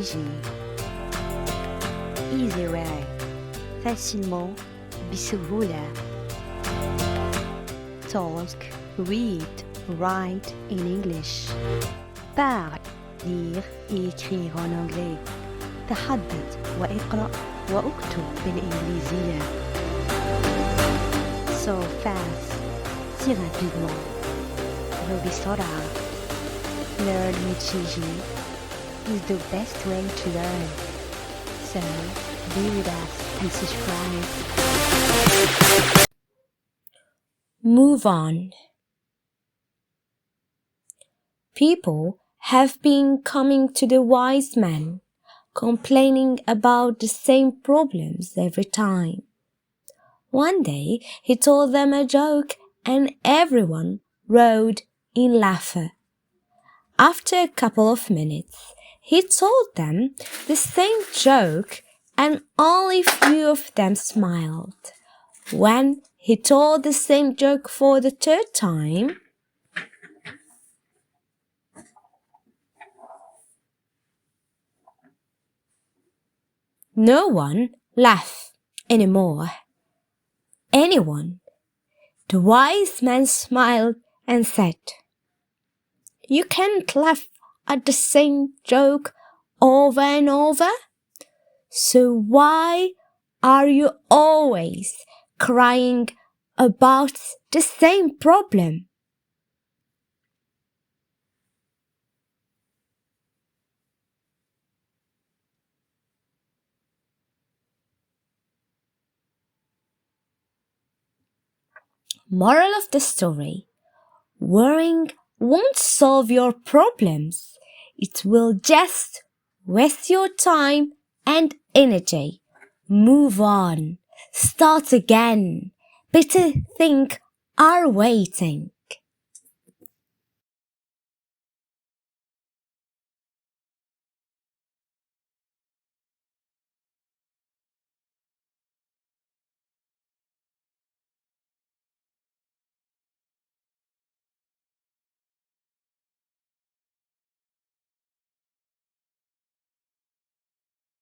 easy. Easy way. facilement, بسهولة. Talk, read, write in English. Parle, lire et écrire en anglais. تحدث واقرأ واكتب بالإنجليزية. So fast, si rapidement. وبسرعة. Learn with Gigi is the best way to learn. So be with us and subscribe. Move on. People have been coming to the wise man, complaining about the same problems every time. One day he told them a joke and everyone roared in laughter. After a couple of minutes, he told them the same joke and only few of them smiled. When he told the same joke for the third time, no one laughed anymore. Anyone. The wise man smiled and said, "You can't laugh at the same joke over and over. So why are you always crying about the same problem?" Moral of the story: worrying won't solve your problems. It will just waste your time and energy. Move on. Start again. Better things are waiting.